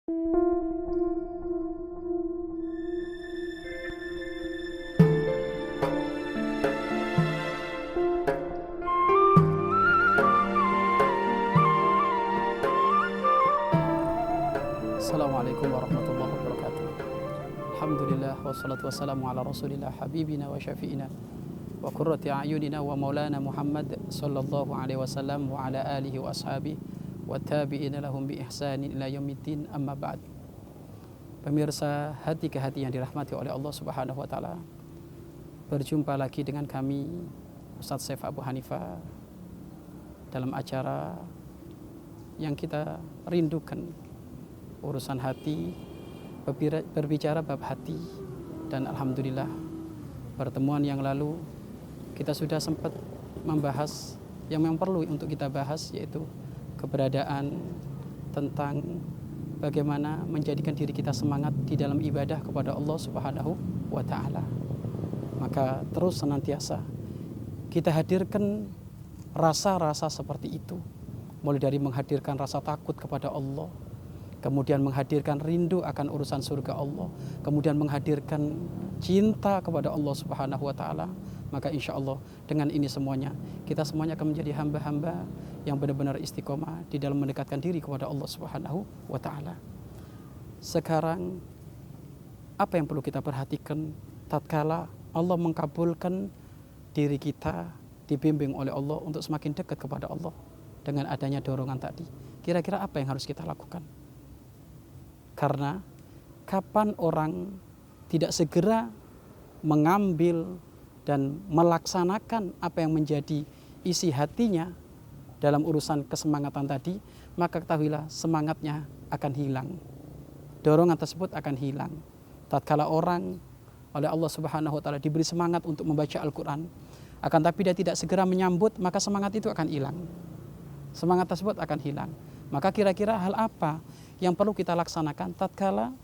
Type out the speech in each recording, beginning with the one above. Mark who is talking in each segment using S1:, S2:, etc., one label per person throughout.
S1: Assalamualaikum warahmatullahi wabarakatuh. Alhamdulillah wassalatu wassalamu ala rasulillah habibina wa syafi'ina wa qurrati a'yunina wa maulana Muhammad sallallahu alaihi wasallam wa ala alihi wa ashabihi wa tabi'ina lahum bi ihsanin ila yaumiddin, amma ba'd. Pemirsa hati ke hati yang dirahmati oleh Allah Subhanahu wa taala, berjumpa lagi dengan kami Ustaz Saif Abu Hanifah dalam acara yang kita rindukan, urusan hati, berbicara bab hati. Dan alhamdulillah pertemuan yang lalu kita sudah sempat membahas yang memang perlu untuk kita bahas, yaitu keberadaan tentang bagaimana menjadikan diri kita semangat di dalam ibadah kepada Allah Subhanahu wa taala. Maka terus senantiasa kita hadirkan rasa-rasa seperti itu, mulai dari menghadirkan rasa takut kepada Allah, kemudian menghadirkan rindu akan urusan surga Allah, kemudian menghadirkan cinta kepada Allah Subhanahu wa taala. Maka insya Allah dengan ini semuanya kita semuanya akan menjadi hamba-hamba yang benar-benar istiqomah di dalam mendekatkan diri kepada Allah Subhanahu wa taala. Sekarang apa yang perlu kita perhatikan tatkala Allah mengkabulkan diri kita dibimbing oleh Allah untuk semakin dekat kepada Allah dengan adanya dorongan tadi? Kira-kira apa yang harus kita lakukan? Karena kapan orang tidak segera mengambil dan melaksanakan apa yang menjadi isi hatinya dalam urusan kesemangatan tadi, maka ketahuilah semangatnya akan hilang. Dorongan tersebut akan hilang. Tatkala orang oleh Allah Subhanahu wa taala diberi semangat untuk membaca Al-Qur'an, akan tapi dia tidak segera menyambut, maka semangat itu akan hilang. Semangat tersebut akan hilang. Maka kira-kira hal apa yang perlu kita laksanakan tatkala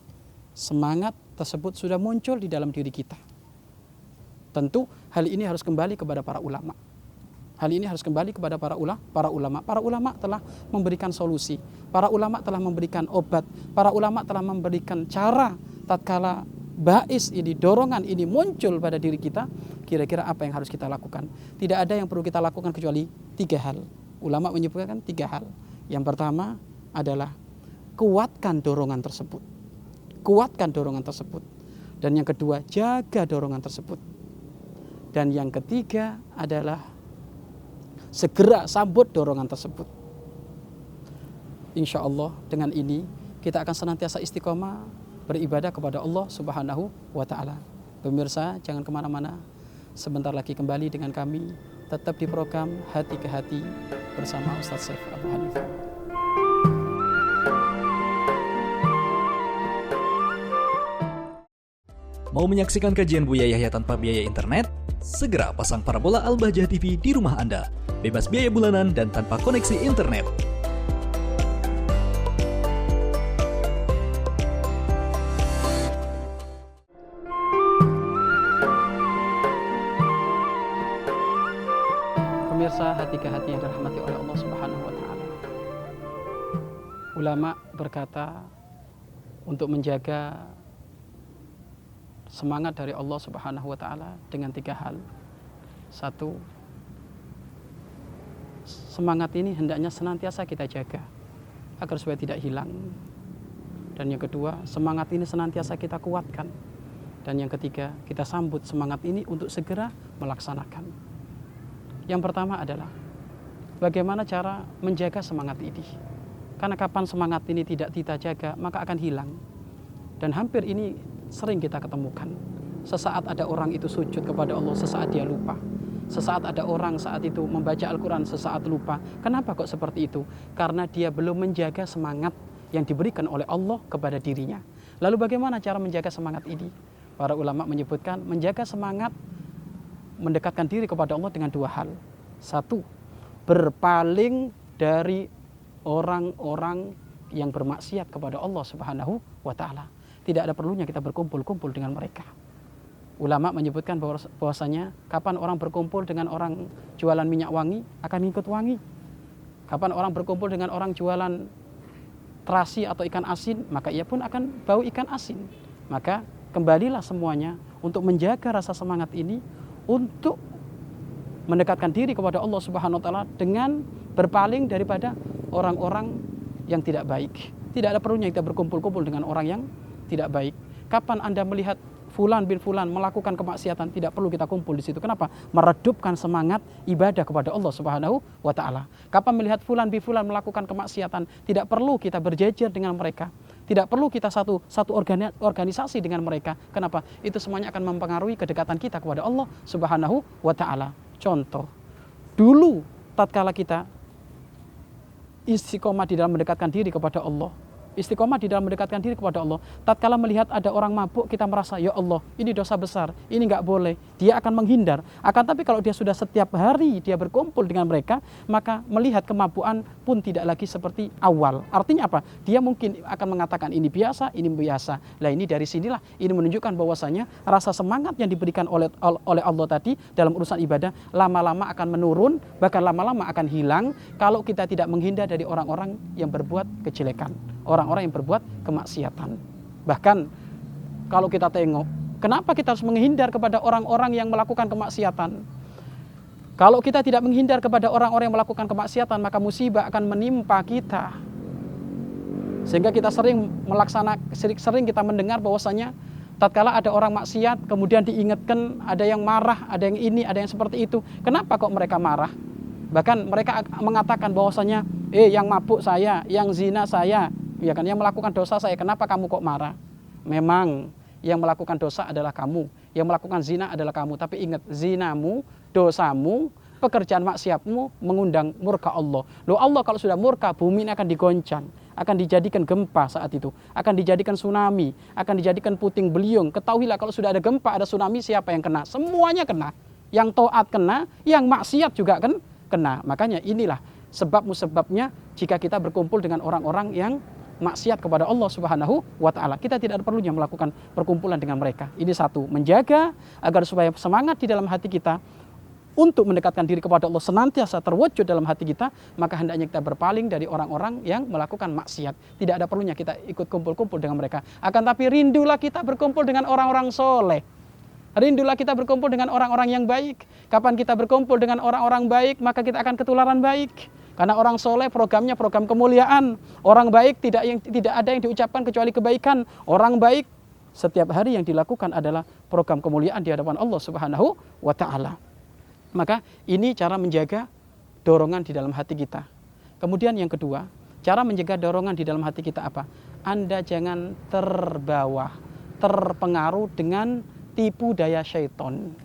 S1: semangat tersebut sudah muncul di dalam diri kita? Tentu hal ini harus kembali kepada para ulama. Hal ini harus kembali kepada para ulama. Para ulama telah memberikan solusi. Para ulama telah memberikan obat. Para ulama telah memberikan cara tatkala bais ini, dorongan ini muncul pada diri kita. Kira-kira apa yang harus kita lakukan? Tidak ada yang perlu kita lakukan kecuali 3 hal. Ulama menyebutkan 3 hal. Yang pertama adalah kuatkan dorongan tersebut. Kuatkan dorongan tersebut. Dan yang kedua, jaga dorongan tersebut. Dan yang ketiga adalah segera sambut dorongan tersebut. Insya Allah dengan ini kita akan senantiasa istiqomah beribadah kepada Allah Subhanahu wa ta'ala. Pemirsa, jangan kemana-mana. Sebentar lagi kembali dengan kami, tetap di program Hati ke Hati bersama Ustaz Saif Abu Hanifah.
S2: Mau menyaksikan kajian Buya Yahya tanpa biaya internet? Segera pasang parabola Al-Bahjah TV di rumah Anda. Bebas biaya bulanan dan tanpa koneksi internet.
S1: Pemirsa hati ke hati yang dirahmati oleh Allah Subhanahu wa taala. Ulama berkata untuk menjaga semangat dari Allah Subhanahu wa taala dengan 3 hal. 1, semangat ini hendaknya senantiasa kita jaga agar supaya tidak hilang. Dan yang kedua, semangat ini senantiasa kita kuatkan. Dan yang ketiga, kita sambut semangat ini untuk segera melaksanakan. Yang pertama adalah bagaimana cara menjaga semangat ini. Karena kapan semangat ini tidak kita jaga, maka akan hilang. Dan hampir ini sering kita ketemukan. Sesaat ada orang itu sujud kepada Allah, sesaat dia lupa. Sesaat ada orang saat itu membaca Al-Quran, sesaat lupa. Kenapa kok seperti itu? Karena dia belum menjaga semangat yang diberikan oleh Allah kepada dirinya. Lalu bagaimana cara menjaga semangat ini? Para ulama menyebutkan menjaga semangat mendekatkan diri kepada Allah dengan 2 hal. 1, berpaling dari orang-orang yang bermaksiat kepada Allah Subhanahu wa taala. Tidak ada perlunya kita berkumpul-kumpul dengan mereka. Ulama menyebutkan bahwasanya kapan orang berkumpul dengan orang jualan minyak wangi akan ikut wangi. Kapan orang berkumpul dengan orang jualan terasi atau ikan asin, maka ia pun akan bau ikan asin. Maka kembalilah semuanya untuk menjaga rasa semangat ini, untuk mendekatkan diri kepada Allah Subhanahu wa taala dengan berpaling daripada orang-orang yang tidak baik. Tidak ada perlunya kita berkumpul-kumpul dengan orang yang tidak baik. Kapan Anda melihat fulan bin fulan melakukan kemaksiatan, tidak perlu kita kumpul di situ. Kenapa? Meredupkan semangat ibadah kepada Allah Subhanahu wa taala. Kapan melihat fulan bin fulan melakukan kemaksiatan, tidak perlu kita berjejer dengan mereka. Tidak perlu kita satu organisasi dengan mereka. Kenapa? Itu semuanya akan mempengaruhi kedekatan kita kepada Allah Subhanahu wa taala. Contoh, dulu tatkala kita istiqomah di dalam mendekatkan diri kepada Allah, istiqomah di dalam mendekatkan diri kepada Allah, tatkala melihat ada orang mabuk, kita merasa, ya Allah, ini dosa besar, ini nggak boleh, dia akan menghindar. Akan tapi kalau dia sudah setiap hari dia berkumpul dengan mereka, maka melihat kemabukan pun tidak lagi seperti awal. Artinya apa? Dia mungkin akan mengatakan ini biasa, ini biasa. Nah, ini dari sinilah ini menunjukkan bahwasanya rasa semangat yang diberikan oleh Allah tadi dalam urusan ibadah lama-lama akan menurun, bahkan lama-lama akan hilang kalau kita tidak menghindar dari orang-orang yang berbuat kejelekan, orang-orang yang berbuat kemaksiatan. Bahkan kalau kita tengok, kenapa kita harus menghindar kepada orang-orang yang melakukan kemaksiatan? Kalau kita tidak menghindar kepada orang-orang yang melakukan kemaksiatan, maka musibah akan menimpa kita. Sehingga kita sering kita mendengar bahwasanya tatkala ada orang maksiat, kemudian diingatkan, ada yang marah, ada yang ini, ada yang seperti itu. Kenapa kok mereka marah? Bahkan mereka mengatakan bahwasanya, yang mabuk saya, yang zina saya, ya kan, yang melakukan dosa saya, kenapa kamu kok marah? Memang yang melakukan dosa adalah kamu, yang melakukan zina adalah kamu. Tapi ingat, zinamu, dosamu, pekerjaan maksiatmu mengundang murka Allah. Loh, Allah kalau sudah murka, bumi ini akan digoncang, akan dijadikan gempa saat itu, akan dijadikan tsunami, akan dijadikan puting beliung. Ketahuilah kalau sudah ada gempa, ada tsunami, siapa yang kena? Semuanya kena. Yang taat kena, yang maksiat juga kan kena. Makanya inilah sebabnya jika kita berkumpul dengan orang-orang yang maksiat kepada Allah Subhanahu wa taala, kita tidak ada perlunya melakukan perkumpulan dengan mereka. Ini satu, menjaga agar supaya semangat di dalam hati kita untuk mendekatkan diri kepada Allah senantiasa terwujud dalam hati kita, maka hendaknya kita berpaling dari orang-orang yang melakukan maksiat. Tidak ada perlunya kita ikut kumpul-kumpul dengan mereka. Akan tapi rindulah kita berkumpul dengan orang-orang soleh. Rindulah kita berkumpul dengan orang-orang yang baik. Kapan kita berkumpul dengan orang-orang baik, maka kita akan ketularan baik. Karena orang soleh programnya program kemuliaan. Orang baik tidak ada yang diucapkan kecuali kebaikan. Orang baik setiap hari yang dilakukan adalah program kemuliaan di hadapan Allah Subhanahu wa taala. Maka ini cara menjaga dorongan di dalam hati kita. Kemudian yang kedua, cara menjaga dorongan di dalam hati kita apa? Anda jangan terpengaruh dengan tipu daya syaitan.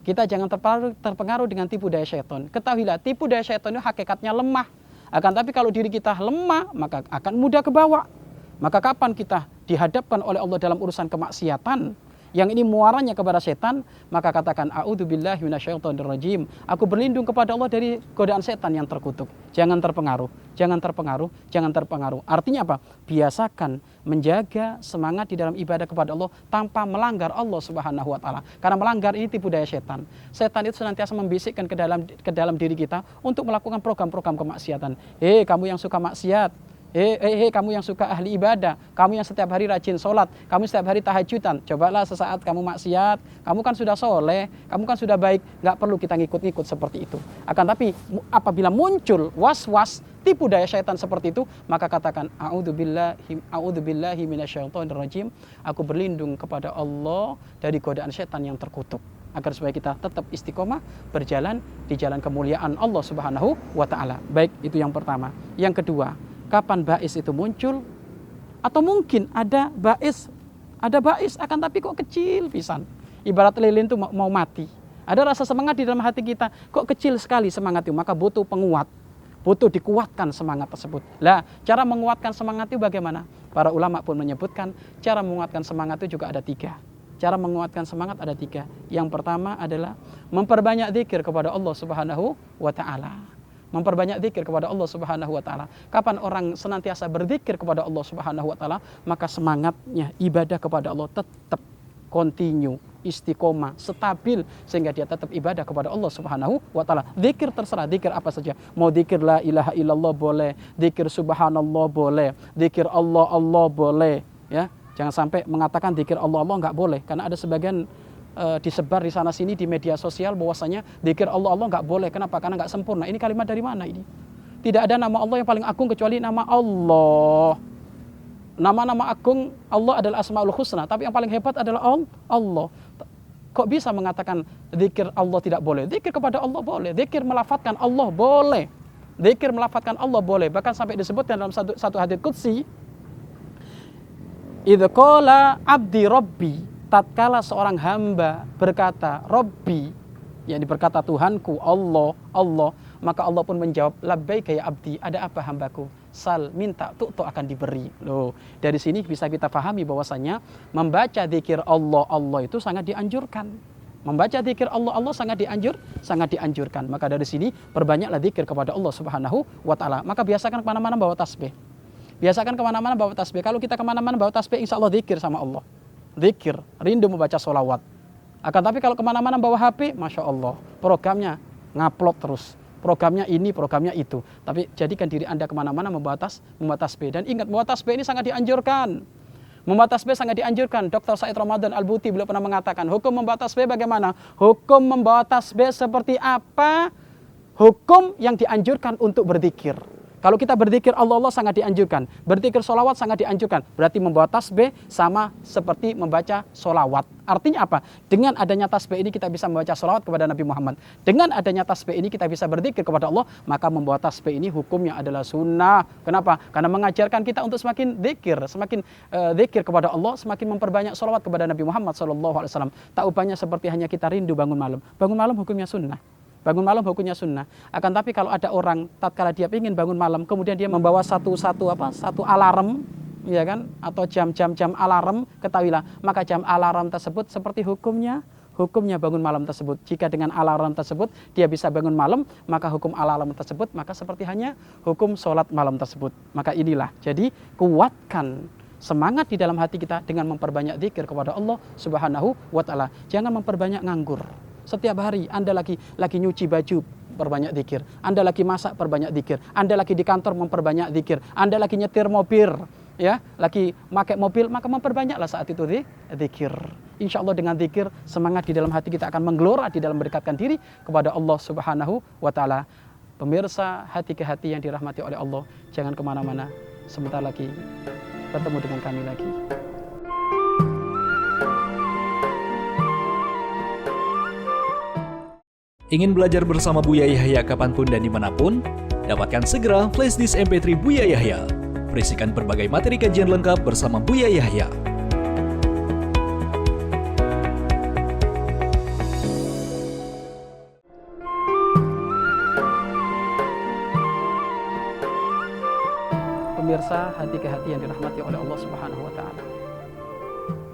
S1: Kita jangan terpengaruh dengan tipu daya syaitan. Ketahuilah, tipu daya syaitan itu hakikatnya lemah. Akan tapi kalau diri kita lemah, maka akan mudah kebawa. Maka kapan kita dihadapkan oleh Allah dalam urusan kemaksiatan, yang ini muaranya kepada setan, maka katakan a'udzubillahi minasyaitonirrajim. Aku berlindung kepada Allah dari godaan setan yang terkutuk. Jangan terpengaruh, jangan terpengaruh, jangan terpengaruh. Artinya apa? Biasakan menjaga semangat di dalam ibadah kepada Allah tanpa melanggar Allah Subhanahu wa taala. Karena melanggar ini tipu daya setan. Setan itu senantiasa membisikkan ke dalam diri kita untuk melakukan program-program kemaksiatan. Kamu yang suka maksiat, kamu yang suka ahli ibadah, kamu yang setiap hari rajin sholat, kamu setiap hari tahajudan, cobalah sesaat kamu maksiat, kamu kan sudah soleh, kamu kan sudah baik, nggak perlu kita ngikut-ngikut seperti itu. Akan tapi apabila muncul was-was tipu daya syaitan seperti itu, maka katakan a'udzubillahi minasyaitonirrajim. Aku berlindung kepada Allah dari godaan syaitan yang terkutuk, agar supaya kita tetap istiqomah berjalan di jalan kemuliaan Allah Subhanahu wa taala. Baik, itu yang pertama. Yang kedua, kapan bais itu muncul? Atau mungkin ada bais akan tapi kok kecil pisan. Ibarat lilin itu mau mati. Ada rasa semangat di dalam hati kita, kok kecil sekali semangat itu, maka butuh penguat. Butuh dikuatkan semangat tersebut. Lah, cara menguatkan semangat itu bagaimana? Para ulama pun menyebutkan cara menguatkan semangat itu juga ada 3. Cara menguatkan semangat ada 3. Yang pertama adalah memperbanyak zikir kepada Allah Subhanahu wa taala. Memperbanyak zikir kepada Allah Subhanahu wa taala. Kapan orang senantiasa berzikir kepada Allah Subhanahu wa taala, maka semangatnya ibadah kepada Allah tetap continue, istiqomah, stabil, sehingga dia tetap ibadah kepada Allah Subhanahu wa taala. Zikir terserah, zikir apa saja. Mau zikir la ilaha illallah boleh, zikir subhanallah boleh, zikir Allah boleh, ya. Jangan sampai mengatakan zikir Allah nggak boleh, karena ada sebagian disebar di sana sini di media sosial bahwasanya zikir Allah nggak boleh. Kenapa? Karena nggak sempurna. Ini kalimat dari mana ini? Tidak ada nama Allah yang paling agung kecuali nama Allah. Nama-nama agung Allah adalah Asmaul Husna, tapi yang paling hebat adalah Allah. Kok bisa mengatakan zikir Allah tidak boleh? Zikir kepada Allah boleh, zikir melafatkan Allah boleh. Zikir melafatkan Allah boleh. Bahkan sampai disebutkan dalam satu hadits qudsi, idza qala abdi rabbi, tatkala seorang hamba berkata Rabbi, yakni berkata Tuhanku, Allah, maka Allah pun menjawab labbaika ya abdi, ada apa hambaku? Sal, minta, tu'to akan diberi. Loh, dari sini bisa kita pahami bahwasanya membaca zikir Allah itu sangat dianjurkan. Membaca zikir Allah sangat dianjurkan. Maka dari sini perbanyaklah zikir kepada Allah Subhanahu wa taala. Maka biasakan kemana-mana bawa tasbih. Kalau kita kemana-mana bawa tasbih, insya Allah zikir sama Allah. Zikir, rindu membaca sholawat. Akan tapi kalau kemana-mana bawa HP, Masya Allah, programnya ngupload terus. Programnya ini, programnya itu. Tapi jadikan diri Anda kemana-mana membawa tasbih. Dan ingat, membawa tasbih ini sangat dianjurkan. Dr. Said Ramadan Al-Buti beliau pernah mengatakan, hukum membawa tasbih bagaimana? Hukum membawa tasbih seperti apa? Hukum yang dianjurkan untuk berzikir. Kalau kita berzikir Allah sangat dianjurkan. Berzikir sholawat sangat dianjurkan. Berarti membawa tasbih sama seperti membaca sholawat. Artinya apa? Dengan adanya tasbih ini kita bisa membaca sholawat kepada Nabi Muhammad. Dengan adanya tasbih ini kita bisa berzikir kepada Allah. Maka membawa tasbih ini hukumnya adalah sunnah. Kenapa? Karena mengajarkan kita untuk semakin zikir kepada Allah, semakin memperbanyak sholawat kepada Nabi Muhammad SAW. Tak upahnya seperti hanya kita rindu bangun malam. Bangun malam hukumnya sunnah. Akan tapi kalau ada orang tatkala dia ingin bangun malam, kemudian dia membawa satu alarm, ya kan, atau jam alarm, ketahuilah maka jam alarm tersebut seperti hukumnya bangun malam tersebut. Jika dengan alarm tersebut dia bisa bangun malam, maka hukum alarm tersebut maka seperti hanya hukum sholat malam tersebut. Maka inilah, jadi kuatkan semangat di dalam hati kita dengan memperbanyak zikir kepada Allah Subhanahu wa taala. Jangan memperbanyak nganggur. Setiap hari Anda lagi nyuci baju, perbanyak zikir. Anda lagi masak, perbanyak zikir. Anda lagi di kantor, memperbanyak zikir. Anda lagi nyetir mobil, ya, lagi pakai mobil, maka memperbanyaklah saat itu zikir. Insya Allah dengan zikir, semangat di dalam hati kita akan menggelora di dalam mendekatkan diri kepada Allah Subhanahu wa taala. Pemirsa hati ke hati yang dirahmati oleh Allah, jangan kemana-mana. Sebentar lagi bertemu dengan kami lagi.
S2: Ingin belajar bersama Buya Yahya kapanpun dan dimanapun? Dapatkan segera flashdisk MP3 Buya Yahya. Berisikan berbagai materi kajian lengkap bersama Buya Yahya.
S1: Pemirsa hati ke hati yang dirahmati oleh Allah Subhanahu wa taala.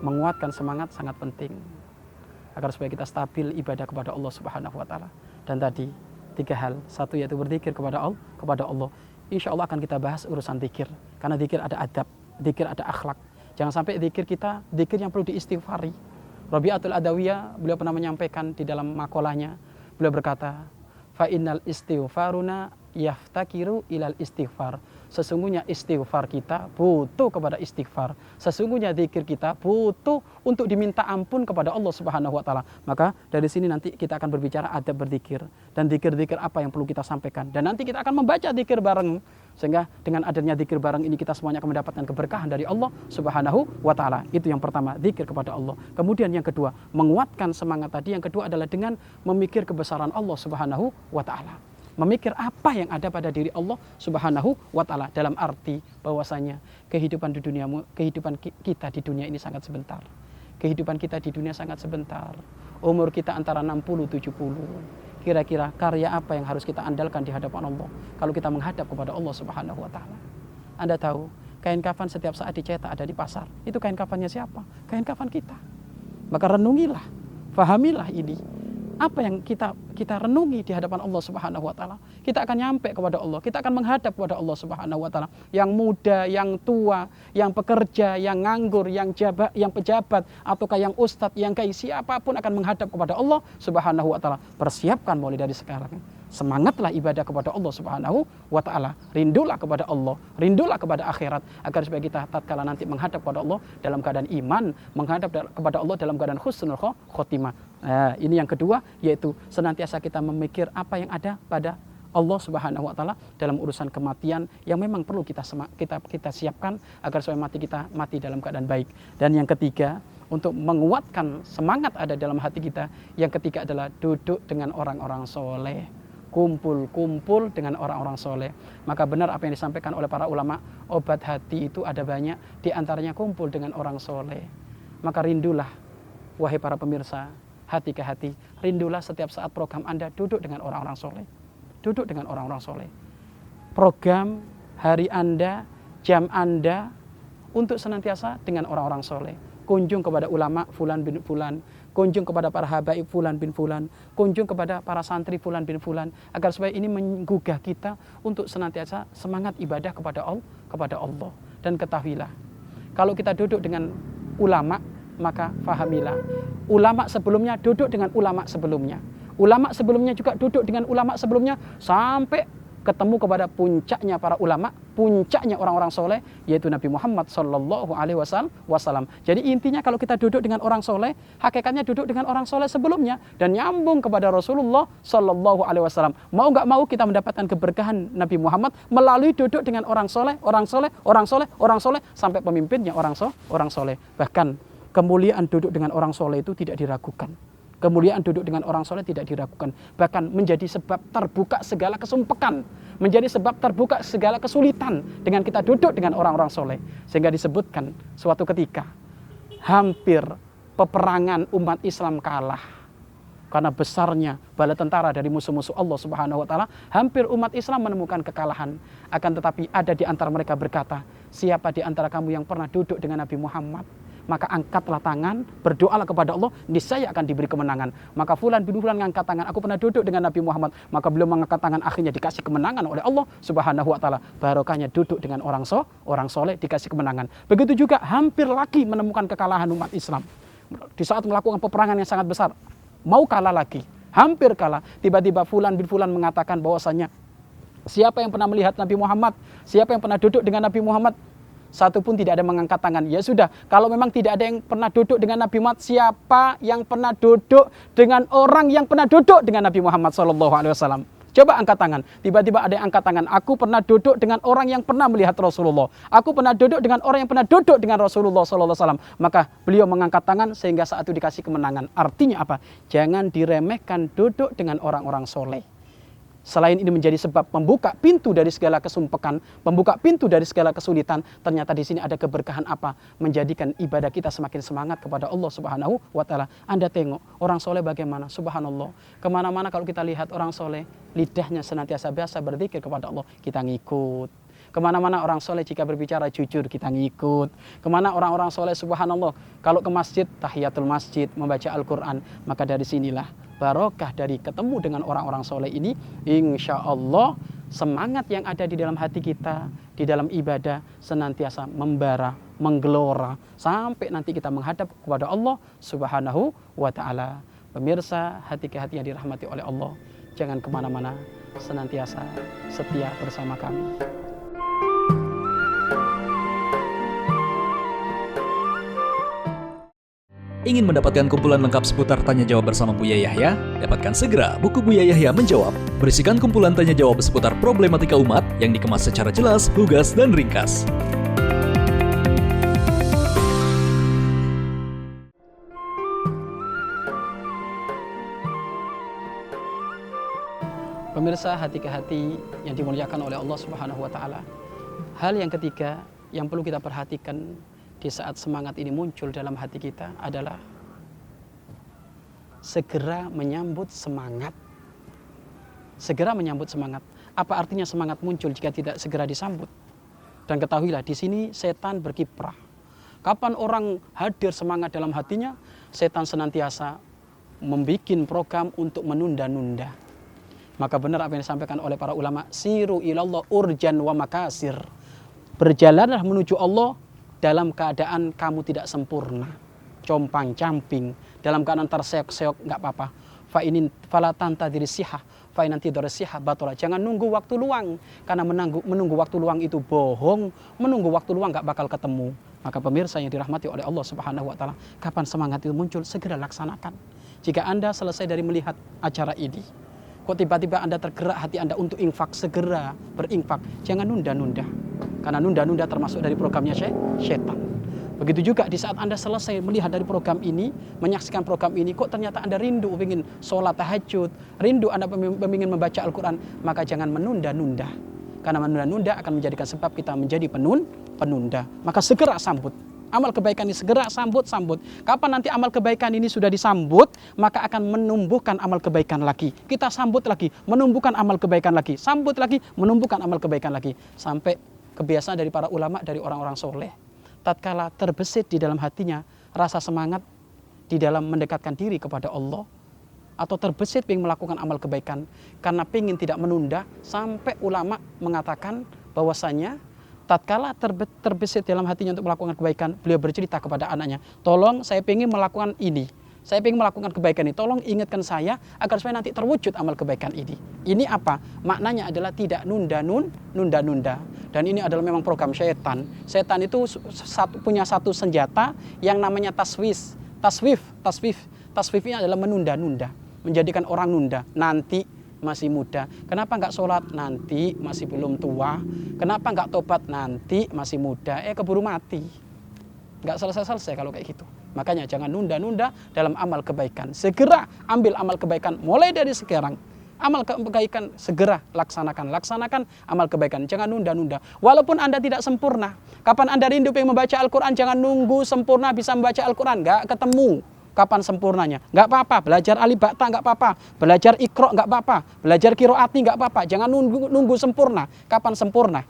S1: Menguatkan semangat sangat penting agar supaya kita stabil ibadah kepada Allah Subhanahu wa taala. Dan tadi 3 hal. Satu yaitu berzikir kepada Allah. Insya Allah akan kita bahas urusan zikir. Karena zikir ada adab, zikir ada akhlak. Jangan sampai zikir kita zikir yang perlu diistighfari. Rabi'atul Adawiyah beliau pernah menyampaikan di dalam makolahnya, beliau berkata, fa innal istighfaruna yaftakiru ilal istighfar. Sesungguhnya istighfar kita butuh kepada istighfar. Sesungguhnya zikir kita butuh untuk diminta ampun kepada Allah Subhanahu wa taala. Maka dari sini nanti kita akan berbicara adab berzikir dan zikir-zikir apa yang perlu kita sampaikan. Dan nanti kita akan membaca zikir bareng. Sehingga dengan adanya zikir bareng ini kita semuanya akan mendapatkan keberkahan dari Allah Subhanahu wa taala. Itu yang pertama, zikir kepada Allah. Kemudian yang kedua, menguatkan semangat tadi. Yang kedua adalah dengan memikir kebesaran Allah Subhanahu wa taala. Memikir apa yang ada pada diri Allah Subhanahu wa taala, dalam arti bahwasanya kehidupan kita di dunia ini sangat sebentar. Kehidupan kita di dunia sangat sebentar. Umur kita antara 60-70. Kira-kira karya apa yang harus kita andalkan di hadapan Allah kalau kita menghadap kepada Allah Subhanahu wa taala? Anda tahu, kain kafan setiap saat dicetak ada di pasar. Itu kain kafannya siapa? Kain kafan kita. Maka renungilah, fahamilah ini. apa yang kita renungi di hadapan Allah Subhanahu wa taala. Kita akan nyampe kepada Allah, kita akan menghadap kepada Allah Subhanahu wa taala. Yang muda, yang tua, yang pekerja, yang nganggur, yang pejabat, ataukah yang ustadz, yang kiai, siapapun akan menghadap kepada Allah Subhanahu wa taala. Persiapkan mulai dari sekarang. Semangatlah ibadah kepada Allah Subhanahu wa taala. Rindulah kepada Allah, rindulah kepada akhirat, agar supaya kita tatkala nanti menghadap kepada Allah dalam keadaan iman, menghadap kepada Allah dalam keadaan husnul khotimah. Nah, ini yang kedua, yaitu senantiasa kita memikir apa yang ada pada Allah Subhanahu wa taala dalam urusan kematian yang memang perlu kita siapkan agar supaya kita mati dalam keadaan baik. Dan yang ketiga, untuk menguatkan semangat ada dalam hati kita, yang ketiga adalah duduk dengan orang-orang soleh, kumpul dengan orang-orang soleh. Maka benar apa yang disampaikan oleh para ulama, obat hati itu ada banyak, di antaranya kumpul dengan orang soleh. Maka rindulah, wahai para pemirsa, hati ke hati, rindulah setiap saat program Anda duduk dengan orang-orang soleh. Duduk dengan orang-orang soleh. Program hari Anda, jam Anda, untuk senantiasa dengan orang-orang soleh. Kunjung kepada ulama fulan bin fulan, kunjung kepada para habaib fulan bin fulan, kunjung kepada para santri fulan bin fulan, agar supaya ini menggugah kita untuk senantiasa semangat ibadah kepada Allah. Dan ketahuilah, kalau kita duduk dengan ulama, maka fahamilah, ulama sebelumnya duduk dengan ulama sebelumnya, ulama sebelumnya juga duduk dengan ulama sebelumnya, sampai ketemu kepada puncaknya para ulama, puncaknya orang-orang soleh, yaitu Nabi Muhammad Sallallahu Alaihi Wasallam. Jadi intinya kalau kita duduk dengan orang soleh, hakikatnya duduk dengan orang soleh sebelumnya dan nyambung kepada Rasulullah Sallallahu Alaihi Wasallam. Mau nggak mau kita mendapatkan keberkahan Nabi Muhammad melalui duduk dengan orang soleh, sampai pemimpinnya orang soleh. Bahkan kemuliaan duduk dengan orang soleh itu tidak diragukan. Kemuliaan duduk dengan orang soleh tidak diragukan. Bahkan menjadi sebab terbuka segala kesumpekan. Menjadi sebab terbuka segala kesulitan dengan kita duduk dengan orang-orang soleh. Sehingga disebutkan suatu ketika, hampir peperangan umat Islam kalah. Karena besarnya bala tentara dari musuh-musuh Allah Subhanahu wa taala, hampir umat Islam menemukan kekalahan. Akan tetapi ada di antara mereka berkata, siapa di antara kamu yang pernah duduk dengan Nabi Muhammad? Maka angkatlah tangan, berdoalah kepada Allah, niscaya akan diberi kemenangan. Maka fulan bin fulan mengangkat tangan, aku pernah duduk dengan Nabi Muhammad. Maka beliau mengangkat tangan, akhirnya dikasih kemenangan oleh Allah Subhanahu wa taala. Barokahnya duduk dengan orang soleh dikasih kemenangan. Begitu juga hampir lagi menemukan kekalahan umat Islam. Di saat melakukan peperangan yang sangat besar, mau kalah lagi, hampir kalah. Tiba-tiba fulan bin fulan mengatakan bahwasanya, siapa yang pernah melihat Nabi Muhammad? Siapa yang pernah duduk dengan Nabi Muhammad? Satu pun tidak ada mengangkat tangan. Ya sudah, kalau memang tidak ada yang pernah duduk dengan Nabi Muhammad, siapa yang pernah duduk dengan orang yang pernah duduk dengan Nabi Muhammad SAW? Coba angkat tangan. Tiba-tiba ada yang angkat tangan. Aku pernah duduk dengan orang yang pernah melihat Rasulullah. Aku pernah duduk dengan orang yang pernah duduk dengan Rasulullah SAW. Maka beliau mengangkat tangan sehingga saat itu dikasih kemenangan. Artinya apa? Jangan diremehkan duduk dengan orang-orang soleh. Selain ini menjadi sebab membuka pintu dari segala kesumpekan, membuka pintu dari segala kesulitan, ternyata di sini ada keberkahan apa? Menjadikan ibadah kita semakin semangat kepada Allah Subhanahu wa taala. Anda tengok orang soleh bagaimana? Subhanallah. Kemana-mana kalau kita lihat orang soleh, lidahnya senantiasa biasa berzikir kepada Allah, kita ngikut. Kemana-mana orang soleh jika berbicara jujur, kita ngikut. Kemana orang-orang soleh, subhanallah, kalau ke masjid, tahiyatul masjid, membaca Al-Quran, maka dari sinilah barokah dari ketemu dengan orang-orang soleh ini. Insya Allah semangat yang ada di dalam hati kita, di dalam ibadah, senantiasa membara, menggelora, sampai nanti kita menghadap kepada Allah Subhanahu wa ta'ala. Pemirsa, hati ke hati yang dirahmati oleh Allah, jangan kemana-mana, senantiasa setia bersama kami.
S2: Ingin mendapatkan kumpulan lengkap seputar Tanya Jawab bersama Buya Yahya? Dapatkan segera buku Buya Yahya Menjawab, berisikan kumpulan tanya jawab seputar problematika umat yang dikemas secara jelas, lugas, dan ringkas.
S1: Pemirsa, hati ke hati yang dimuliakan oleh Allah Subhanahu wa taala. Hal yang ketiga yang perlu kita perhatikan di saat semangat ini muncul dalam hati kita adalah segera menyambut semangat. Segera menyambut semangat. Apa artinya semangat muncul jika tidak segera disambut? Dan ketahuilah, di sini setan berkiprah. Kapan orang hadir semangat dalam hatinya, setan senantiasa membuat program untuk menunda-nunda. Maka benar apa yang disampaikan oleh para ulama, siru ilallah urjan wa makasir. Berjalanlah menuju Allah dalam keadaan kamu tidak sempurna, compang-camping, dalam keadaan terseok-seok, nggak apa-apa. Fala tantadiri sihah, fa in antidari sihah batola. Jangan nunggu waktu luang, karena menunggu waktu luang itu bohong, menunggu waktu luang nggak bakal ketemu. Maka pemirsa yang dirahmati oleh Allah Subhanahu wa taala, kapan semangat itu muncul, segera laksanakan. Jika Anda selesai dari melihat acara ini, kok tiba-tiba Anda tergerak hati Anda untuk infak, segera berinfak. Jangan nunda-nunda. Karena nunda-nunda termasuk dari programnya setan. Begitu juga di saat Anda selesai melihat dari program ini, menyaksikan program ini, kok ternyata Anda rindu ingin sholat tahajud, rindu Anda ingin membaca Al-Quran, maka jangan menunda-nunda. Karena menunda-nunda akan menjadikan sebab kita menjadi penunda. Maka segera sambut. Amal kebaikan ini segera sambut. Kapan nanti amal kebaikan ini sudah disambut, maka akan menumbuhkan amal kebaikan lagi. Kita sambut lagi, menumbuhkan amal kebaikan lagi. Sambut lagi, menumbuhkan amal kebaikan lagi. Sampai kebiasaan dari para ulama, dari orang-orang soleh. Tatkala terbesit di dalam hatinya rasa semangat di dalam mendekatkan diri kepada Allah, atau terbesit ingin melakukan amal kebaikan karena ingin tidak menunda, sampai ulama mengatakan bahwasanya tatkala terbesit dalam hatinya untuk melakukan kebaikan, beliau bercerita kepada anaknya, tolong saya ingin melakukan ini, saya ingin melakukan kebaikan ini, tolong ingatkan saya agar supaya nanti terwujud amal kebaikan ini. Ini apa? Maknanya adalah tidak nunda-nunda. Dan ini adalah memang program setan. Setan itu punya satu senjata yang namanya taswif. Taswif ini adalah menunda-nunda, menjadikan orang nunda. Nanti masih muda, kenapa nggak sholat? Nanti masih belum tua. Kenapa nggak tobat? Nanti masih muda. Keburu mati. Nggak selesai-selesai kalau kayak gitu. Makanya jangan nunda-nunda dalam amal kebaikan. Segera ambil amal kebaikan mulai dari sekarang. Amal kebaikan segera laksanakan amal kebaikan. Jangan nunda-nunda. Walaupun Anda tidak sempurna. Kapan Anda rindu pengen membaca Al-Quran, jangan nunggu sempurna bisa membaca Al-Quran. Nggak ketemu. Kapan sempurnanya? Nggak apa-apa, belajar alif bata nggak apa-apa, belajar ikro nggak apa-apa, belajar kiroati nggak apa-apa. Jangan nunggu sempurna. Kapan sempurna?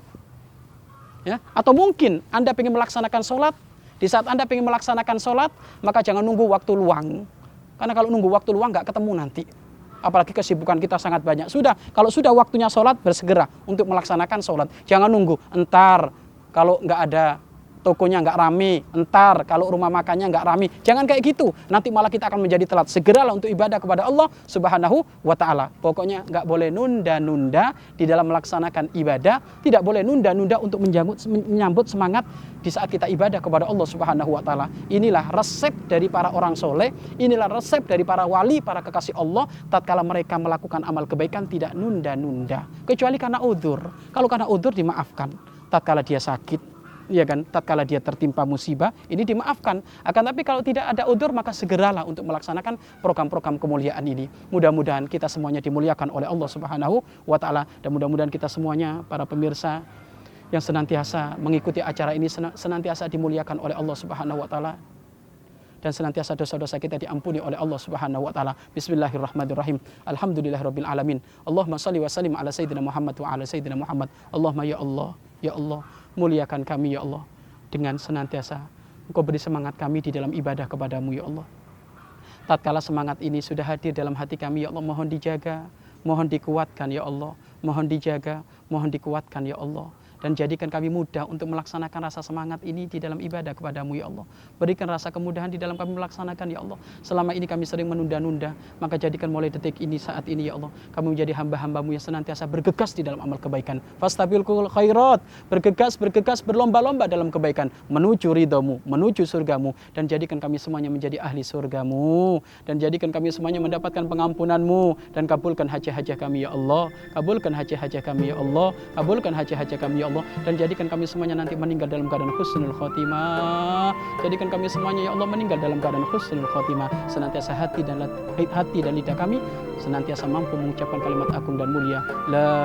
S1: Ya? Atau mungkin Anda ingin melaksanakan sholat, di saat Anda ingin melaksanakan sholat, maka jangan nunggu waktu luang. Karena kalau nunggu waktu luang nggak ketemu nanti. Apalagi kesibukan kita sangat banyak. Kalau sudah waktunya sholat, bersegera untuk melaksanakan sholat. Jangan nunggu, entar kalau nggak ada tokonya nggak rame, entar kalau rumah makannya nggak rame. Jangan kayak gitu, nanti malah kita akan menjadi telat. Segeralah untuk ibadah kepada Allah Subhanahu wa ta'ala. Pokoknya nggak boleh nunda-nunda di dalam melaksanakan ibadah. Tidak boleh nunda-nunda untuk menyambut semangat di saat kita ibadah kepada Allah Subhanahu wa ta'ala. Inilah resep dari para orang soleh, inilah resep dari para wali, para kekasih Allah. Tatkala mereka melakukan amal kebaikan, tidak nunda-nunda. Kecuali karena udzur. Kalau karena udzur dimaafkan. Tatkala dia sakit, ya kan, tatkala dia tertimpa musibah, ini dimaafkan. Akan tapi kalau tidak ada udzur, maka segeralah untuk melaksanakan program-program kemuliaan ini. Mudah-mudahan kita semuanya dimuliakan oleh Allah Subhanahu wa ta'ala. Dan mudah-mudahan kita semuanya, para pemirsa yang senantiasa mengikuti acara ini, senantiasa dimuliakan oleh Allah Subhanahu wa ta'ala. Dan senantiasa dosa-dosa kita diampuni oleh Allah Subhanahu wa ta'ala. Bismillahirrahmanirrahim. Alhamdulillahirabbil alamin. Allahumma shalli wa sallim ala sayyidina Muhammad wa ala sayyidina Muhammad. Allahumma ya Allah, muliakan kami ya Allah, dengan senantiasa Engkau beri semangat kami di dalam ibadah kepadamu ya Allah. Tatkala semangat ini sudah hadir dalam hati kami ya Allah, mohon dijaga, mohon dikuatkan ya Allah, mohon dijaga, mohon dikuatkan ya Allah. Dan jadikan kami mudah untuk melaksanakan rasa semangat ini di dalam ibadah kepadamu ya Allah. Berikan rasa kemudahan di dalam kami melaksanakan ya Allah. Selama ini kami sering menunda-nunda, maka jadikan mulai detik ini, saat ini ya Allah, kami menjadi hamba-hambamu yang senantiasa bergegas di dalam amal kebaikan. Fastabiqul khairat, bergegas, berlomba-lomba dalam kebaikan, menuju ridhamu, menuju surgamu. Dan jadikan kami semuanya menjadi ahli surgamu. Dan jadikan kami semuanya mendapatkan pengampunanmu. Dan kabulkan hajah-hajah kami ya Allah. Kabulkan hajah-hajah kami ya Allah. Kabulkan hajah-hajah kami ya Allah. Dan jadikan kami semuanya nanti meninggal dalam keadaan husnul khotimah. Jadikan kami semuanya ya Allah meninggal dalam keadaan husnul khotimah. Senantiasa hati dan lidah kami senantiasa mampu mengucapkan kalimat agung dan mulia, la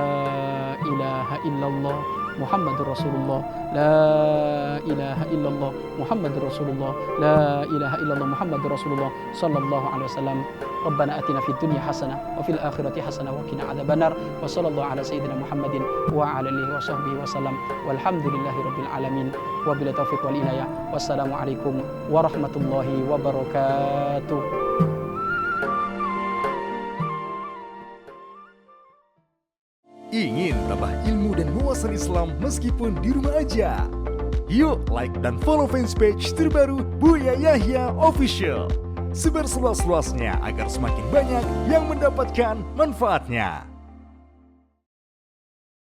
S1: ilaha illallah Muhammadur Rasulullah, la ilaha illallah Muhammadur Rasulullah, la ilaha illallah Muhammadur Rasulullah sallallahu alaihi wasallam. Rabbana atina fid dunya hasanah wa fil akhirati hasanah wa qina adzabannar. Wa sallallahu ala sayyidina Muhammadin wa ala alihi wa sahbihi wasallam. Walhamdulillahirabbil alamin. Wabillahi taufiq wal hidayah. Wassalamu alaikum warahmatullahi wabarakatuh.
S3: menambah ilmu dan wawasan Islam meskipun di rumah aja. Yuk like dan follow fanpage terbaru Buya Yahya Official. Sebar seluas-luasnya agar semakin banyak yang mendapatkan manfaatnya.